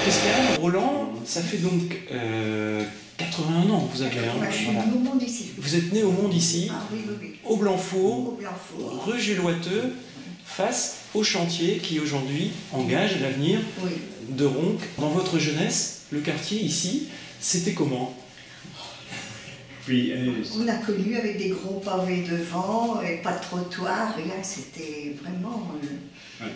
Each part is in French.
Christiane, Roland, ça fait donc 81 ans que vous avez. Moi, je suis née au monde ici. Vous êtes né au monde ici, Ah, oui, oui, oui. au Blanfour, Au Blanfour. rue Jules Loiteux, face au chantier qui aujourd'hui engage l'avenir Oui. de Ronc. Dans votre jeunesse, le quartier ici, c'était comment? Oui, On a connu avec des gros pavés devant, et pas de trottoir, rien, c'était vraiment...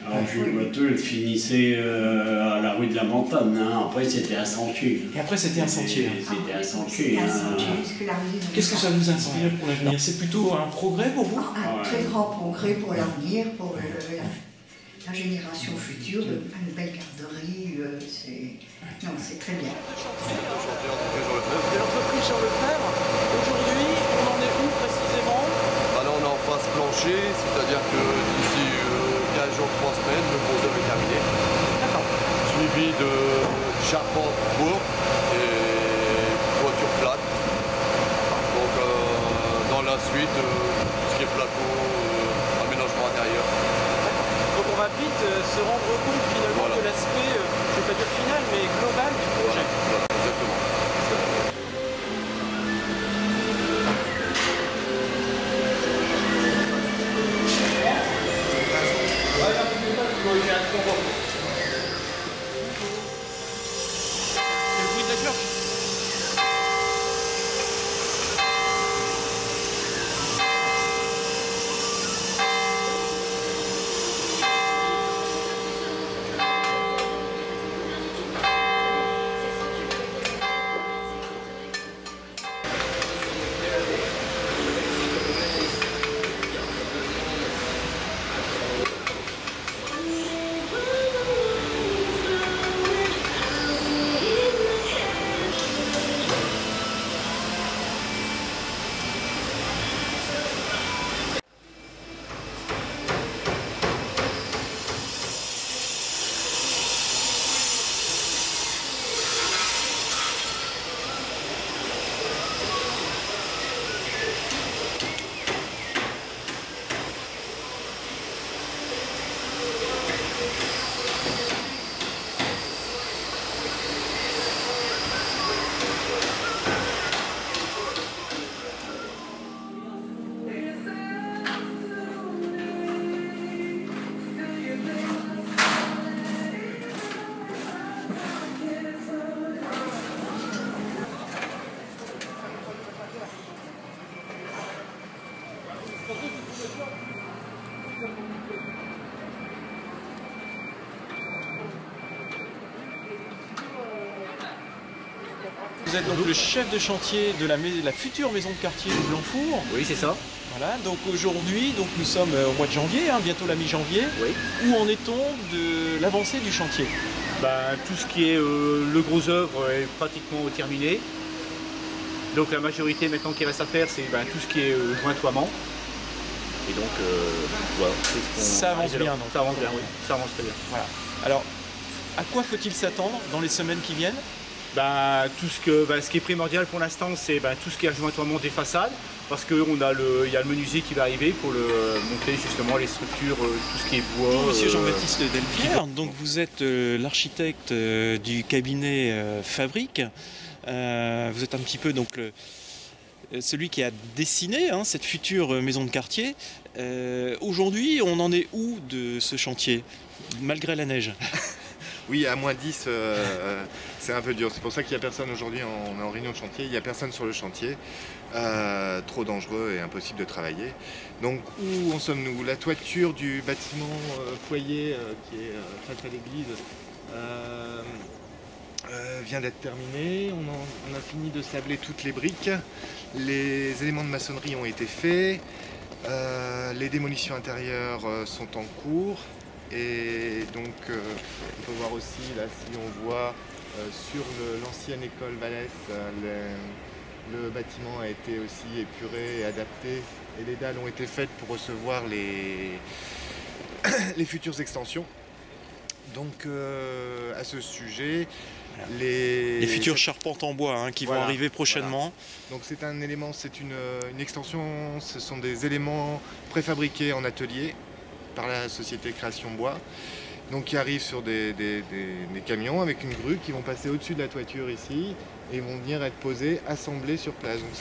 alors Jules Loiteux, elle finissait à la rue de la Montagne, hein. Après c'était un sentier. Et après c'était un sentier. C'était un sentier. C'était un hein. sentier, jusque la rue. Qu'est-ce que ça vous inspire pour l'avenir? C'est plutôt un progrès pour vous? Un très grand progrès pour l'avenir, pour la génération future, une belle garderie, non, c'est très bien. De l'entreprise Jean Lefebvre, aujourd'hui, on en est où précisément? Là on est en phase plancher, c'est-à-dire que d'ici 15 jours, 3 semaines, le gros œuvre est terminé. D'accord. Suivi de charpente pour et toiture plate. Donc dans la suite, tout ce qui est plateau, aménagement intérieur. Donc on va vite se rendre compte finalement de l'aspect, je ne vais pas dire final, mais global du projet. Voilà, exactement. C'est le bruit de la cloche. Vous êtes donc le chef de chantier de la future maison de quartier de Blanfour. Oui, c'est ça. Voilà, donc aujourd'hui, nous sommes au mois de janvier, hein, bientôt la mi-janvier. Oui. Où en est-on de l'avancée du chantier? Tout ce qui est le gros œuvre est pratiquement terminé. Donc la majorité maintenant qui reste à faire, c'est tout ce qui est jointoiement. Et donc voilà. Ça avance bien, donc. Ça avance bien, oui. Ça avance très bien. Voilà. Alors, à quoi faut-il s'attendre dans les semaines qui viennent? Ce qui est primordial pour l'instant, c'est tout ce qui est ajointoiement des façades, parce qu'il y a le menuisier qui va arriver pour monter justement les structures, tout ce qui est bois. Monsieur Jean-Baptiste Delpierre, donc vous êtes l'architecte du cabinet Fabrique. Vous êtes un petit peu donc celui qui a dessiné cette future maison de quartier. Aujourd'hui, on en est où de ce chantier, malgré la neige? Oui, à moins 10, c'est un peu dur. C'est pour ça qu'il n'y a personne aujourd'hui, on est en réunion de chantier, il n'y a personne sur le chantier. Trop dangereux et impossible de travailler. Donc où en sommes-nous? La toiture du bâtiment foyer qui est face à l'église vient d'être terminée. On a fini de sabler toutes les briques. Les éléments de maçonnerie ont été faits. Les démolitions intérieures sont en cours. Et donc on peut voir aussi là, si on voit sur l'ancienne école Vallès, le bâtiment a été aussi épuré et adapté et les dalles ont été faites pour recevoir les futures extensions. Donc à ce sujet, les futures charpentes en bois qui vont arriver prochainement. Voilà. Donc c'est un élément, c'est une extension, ce sont des éléments préfabriqués en atelier par la société Création Bois. donc qui arrivent sur des camions avec une grue qui vont passer au-dessus de la toiture ici et vont venir être posés, assemblés sur place. Donc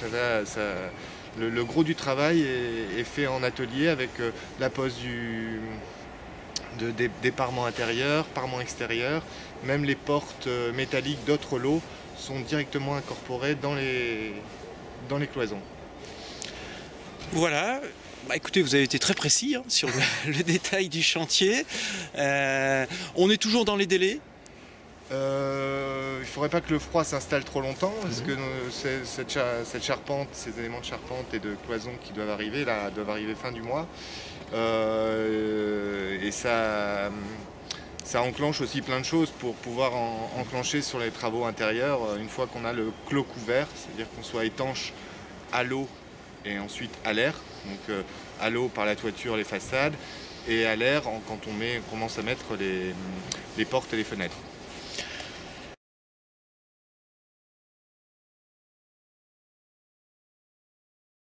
le gros du travail est fait en atelier avec la pose des parements intérieurs, parements extérieurs, même les portes métalliques d'autres lots sont directement incorporées dans les cloisons. Voilà. Bah, écoutez, vous avez été très précis hein, sur le détail du chantier. On est toujours dans les délais. Il ne faudrait pas que le froid s'installe trop longtemps parce que cette charpente, ces éléments de charpente et de cloison qui doivent arriver fin du mois. Et ça enclenche aussi plein de choses pour pouvoir enclencher sur les travaux intérieurs une fois qu'on a le clos couvert, c'est-à-dire qu'on soit étanche à l'eau et ensuite à l'air. Donc à l'eau par la toiture, les façades, et à l'air quand on commence à mettre les portes et les fenêtres.